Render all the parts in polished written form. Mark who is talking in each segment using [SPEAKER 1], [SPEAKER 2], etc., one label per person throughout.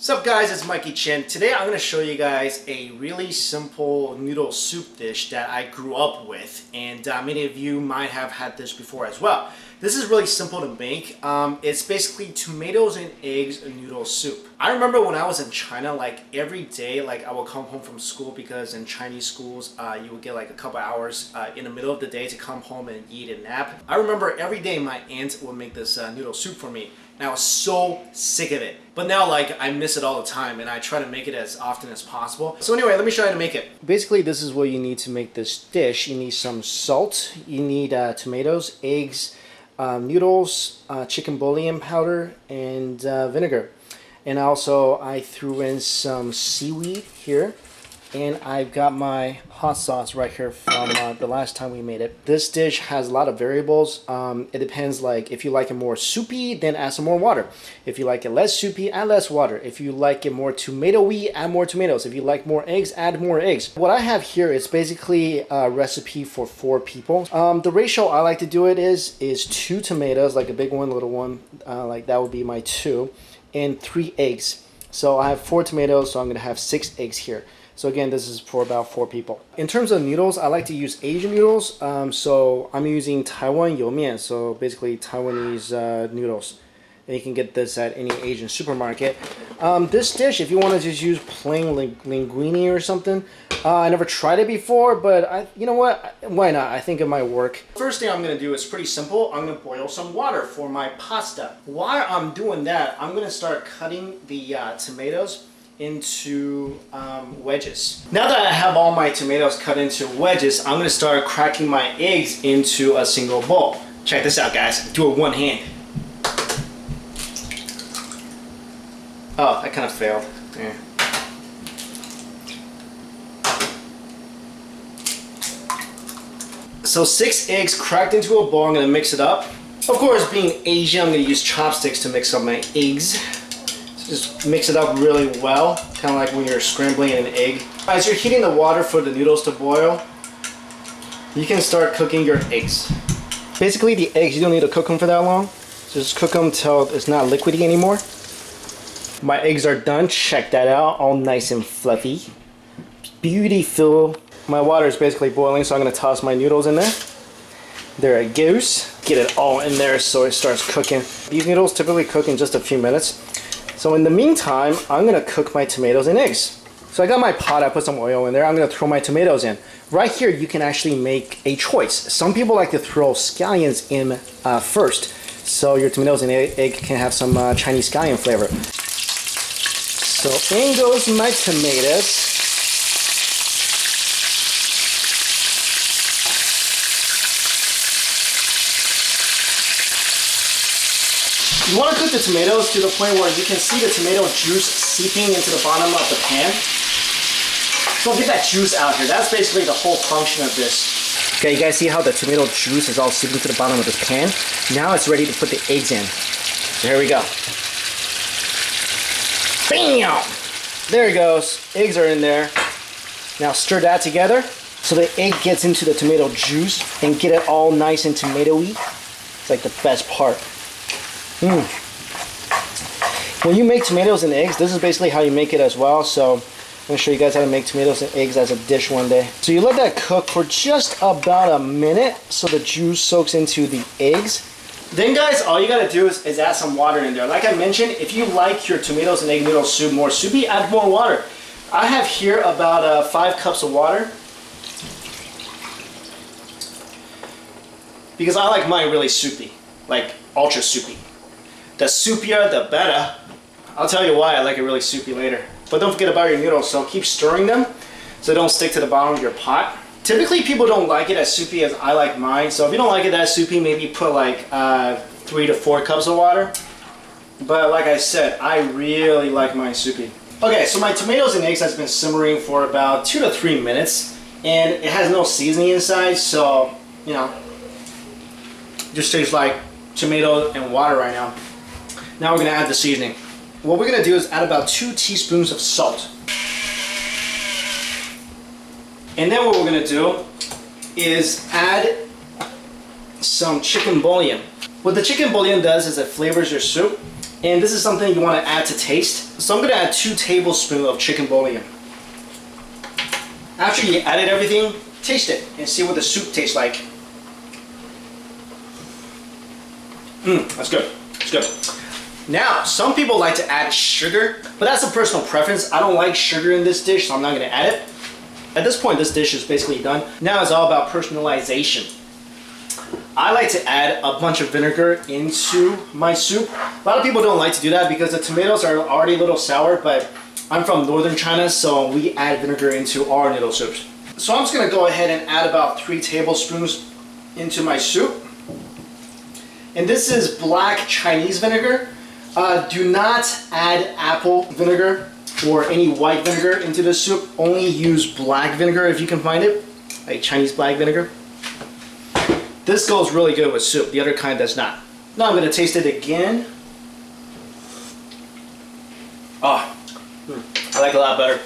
[SPEAKER 1] What's up guys, it's Mikexingchen. Today I'm going to show you guys a really simple noodle soup dish that I grew up with, and many of you might have had this before as well. This is really simple to make. It's basically tomatoes and eggs noodle soup. I remember when I was in China, like every day, like I would come home from school because in Chinese schools you would get like a couple hours in the middle of the day to come home and eat and nap. I remember every day my aunt would make this noodle soup for me. And I was so sick of it. But now like I miss it all the time and I try to make it as often as possible. So anyway, let me show you how to make it. Basically this is what you need to make this dish. You need some salt, you need tomatoes, eggs, noodles, chicken bouillon powder, and vinegar. And also I threw in some seaweed here. And I've got my hot sauce right here from the last time we made it. This dish has a lot of variables. It depends, like if you like it more soupy, then add some more water. If you like it less soupy, add less water. If you like it more tomatoey, add more tomatoes. If you like more eggs, add more eggs. What I have here is basically a recipe for 4 people. The ratio I like to do it is 2 tomatoes, like a big one, little one, like that would be my 2, and 3 eggs. So I have 4 tomatoes, so I'm gonna have 6 eggs here. So again, this is for about 4 people. In terms of noodles, I like to use Asian noodles. So I'm using Taiwan you-mian, so basically Taiwanese noodles. And you can get this at any Asian supermarket. This dish, if you want to just use plain linguine or something, I never tried it before, but you know what? Why not? I think it might work. First thing I'm going to do is pretty simple. I'm going to boil some water for my pasta. While I'm doing that, I'm going to start cutting the tomatoes into wedges. Now that I have all my tomatoes cut into wedges, I'm going to start cracking my eggs into a single bowl. Check this out, guys. Do it one hand. Oh, that kind of failed. Yeah. So 6 eggs cracked into a bowl. I'm going to mix it up. Of course, being Asian, I'm going to use chopsticks to mix up my eggs. Just mix it up really well, kind of like when you're scrambling an egg. As you're heating the water for the noodles to boil, you can start cooking your eggs. Basically the eggs, you don't need to cook them for that long. Just cook them till it's not liquidy anymore. My eggs are done, check that out, all nice and fluffy. Beautiful. My water is basically boiling, so I'm gonna toss my noodles in there. There it goes. Get it all in there so it starts cooking. These noodles typically cook in just a few minutes. So in the meantime, I'm gonna cook my tomatoes and eggs. So I got my pot, I put some oil in there, I'm gonna throw my tomatoes in. Right here, you can actually make a choice. Some people like to throw scallions in first, so your tomatoes and egg can have some Chinese scallion flavor. So in goes my tomatoes. You want to cook the tomatoes to the point where you can see the tomato juice seeping into the bottom of the pan. So get that juice out here. That's basically the whole function of this. Okay, you guys see how the tomato juice is all seeping to the bottom of this pan? Now it's ready to put the eggs in. There we go. Bam! There it goes. Eggs are in there. Now stir that together so the egg gets into the tomato juice and get it all nice and tomatoey. It's like the best part. When you make tomatoes and eggs, this is basically how you make it as well. So I'm going to show you guys how to make tomatoes and eggs as a dish one day. So you let that cook for just about a minute so the juice soaks into the eggs. Then guys, all you got to do is add some water in there. Like I mentioned, if you like your tomatoes and egg noodle soup more soupy, add more water. I have here about 5 cups of water. Because I like mine really soupy, like ultra soupy. The soupier, the better. I'll tell you why I like it really soupy later. But don't forget about your noodles, so keep stirring them so they don't stick to the bottom of your pot. Typically people don't like it as soupy as I like mine, so if you don't like it that soupy, maybe put like 3 to 4 cups of water. But like I said, I really like mine soupy. Okay, so my tomatoes and eggs has been simmering for about 2 to 3 minutes, and it has no seasoning inside, so you know, just tastes like tomato and water right now. Now we're going to add the seasoning. What we're going to do is add about 2 teaspoons of salt. And then what we're going to do is add some chicken bouillon. What the chicken bouillon does is it flavors your soup. And this is something you want to add to taste. So I'm going to add 2 tablespoons of chicken bouillon. After you added everything, taste it and see what the soup tastes like. That's good. It's good. Now, some people like to add sugar, but that's a personal preference. I don't like sugar in this dish, so I'm not going to add it. At this point, this dish is basically done. Now it's all about personalization. I like to add a bunch of vinegar into my soup. A lot of people don't like to do that because the tomatoes are already a little sour, but I'm from northern China, so we add vinegar into our noodle soups. So I'm just going to go ahead and add about 3 tablespoons into my soup. And this is black Chinese vinegar. Do not add apple vinegar or any white vinegar into the soup. Only use black vinegar if you can find it, like Chinese black vinegar. This goes really good with soup. The other kind does not. Now I'm going to taste it again. Oh, I like it a lot better.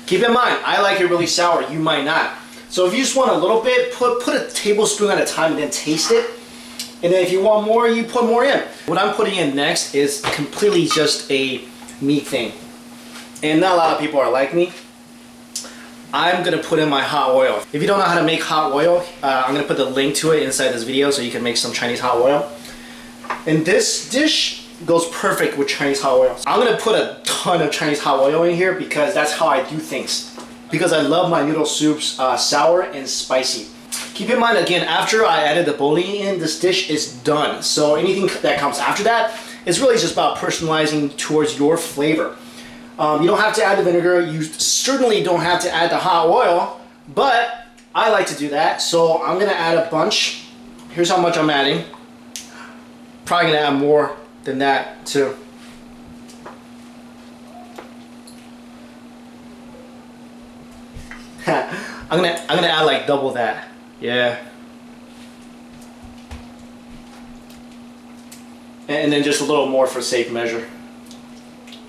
[SPEAKER 1] Keep in mind, I like it really sour. You might not. So if you just want a little bit, put a tablespoon at a time and then taste it. And then if you want more, you put more in. What I'm putting in next is completely just a me thing. And not a lot of people are like me. I'm gonna put in my hot oil. If you don't know how to make hot oil, I'm gonna put the link to it inside this video so you can make some Chinese hot oil. And this dish goes perfect with Chinese hot oil. I'm gonna put a ton of Chinese hot oil in here because that's how I do things. Because I love my noodle soups sour and spicy. Keep in mind again, after I added the bouillon in, this dish is done. So anything that comes after that is really just about personalizing towards your flavor. You don't have to add the vinegar. You certainly don't have to add the hot oil, but I like to do that. So I'm gonna add a bunch. Here's how much I'm adding. Probably gonna add more than that too. I'm gonna add like double that. Yeah. And then just a little more for safe measure.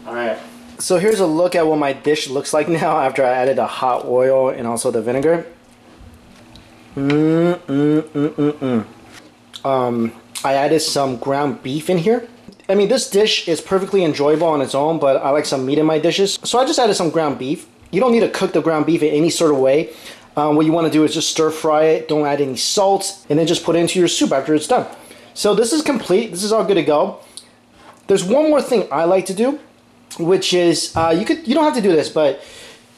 [SPEAKER 1] All right. So here's a look at what my dish looks like now after I added the hot oil and also the vinegar. I added some ground beef in here. I mean, this dish is perfectly enjoyable on its own, but I like some meat in my dishes. So I just added some ground beef. You don't need to cook the ground beef in any sort of way. What you want to do is just stir fry it, don't add any salt, and then just put it into your soup after it's done. So this is complete. This is all good to go. There's one more thing I like to do, which is you don't have to do this, but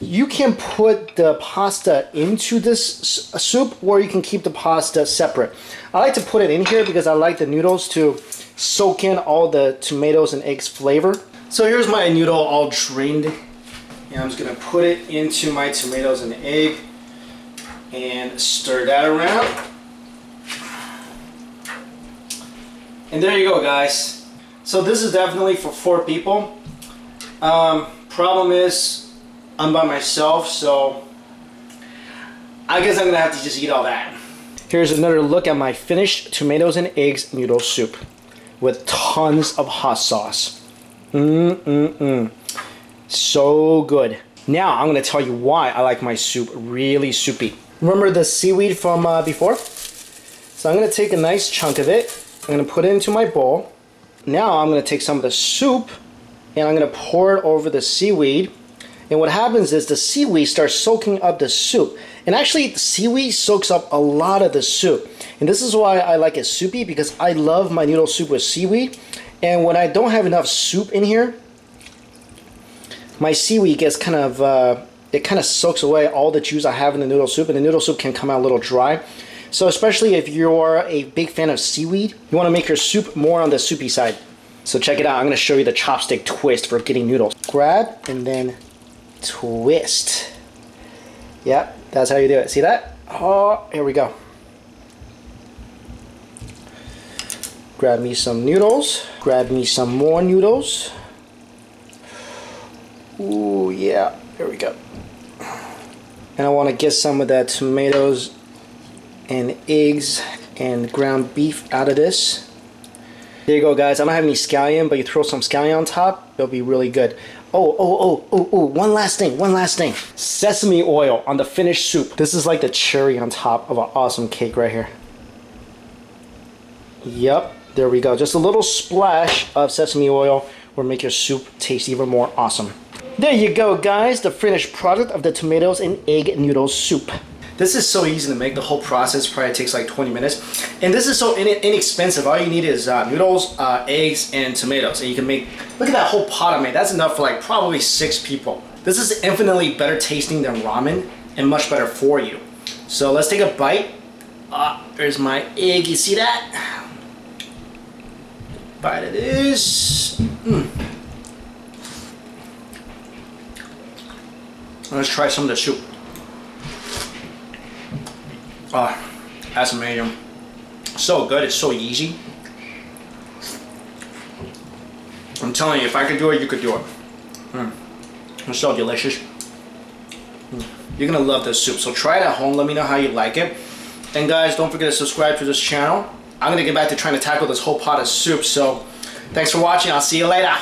[SPEAKER 1] you can put the pasta into this soup, or you can keep the pasta separate. I like to put it in here because I like the noodles to soak in all the tomatoes and eggs flavor. So here's my noodle all drained, and I'm just gonna put it into my tomatoes and egg and stir that around. And there you go, guys. So this is definitely for 4 people. Problem is, I'm by myself, so I guess I'm gonna have to just eat all that. Here's another look at my finished tomatoes and eggs noodle soup with tons of hot sauce. So good. Now I'm gonna tell you why I like my soup really soupy. Remember the seaweed from before? So I'm gonna take a nice chunk of it. I'm gonna put it into my bowl. Now I'm gonna take some of the soup and I'm gonna pour it over the seaweed. And what happens is the seaweed starts soaking up the soup. And actually, the seaweed soaks up a lot of the soup. And this is why I like it soupy, because I love my noodle soup with seaweed. And when I don't have enough soup in here, my seaweed gets kind of, it kind of soaks away all the juice I have in the noodle soup, and the noodle soup can come out a little dry. So especially if you're a big fan of seaweed, you want to make your soup more on the soupy side. So check it out. I'm going to show you the chopstick twist for getting noodles. Grab and then twist. Yep, that's how you do it. See that? Oh, here we go. Grab me some noodles. Grab me some more noodles. Ooh, yeah. There we go. And I want to get some of that tomatoes and eggs and ground beef out of this. There you go, guys. I don't have any scallion, but you throw some scallion on top, it'll be really good. Oh, one last thing. Sesame oil on the finished soup. This is like the cherry on top of an awesome cake right here. Yep, There we go. Just a little splash of sesame oil will make your soup taste even more awesome. There you go, guys. The finished product of the tomatoes and egg noodle soup. This is so easy to make. The whole process probably takes like 20 minutes. And this is so inexpensive. All you need is noodles, eggs, and tomatoes. And you can make, look at that whole pot I made. That's enough for like probably 6 people. This is infinitely better tasting than ramen and much better for you. So let's take a bite. There's my egg. You see that? Bite of this. Let's try some of the soup. That's amazing. So good, it's so easy. I'm telling you, if I could do it, you could do it. It's so delicious. You're gonna love this soup, so try it at home. Let me know how you like it. And guys, don't forget to subscribe to this channel. I'm gonna get back to trying to tackle this whole pot of soup, so thanks for watching. I'll see you later.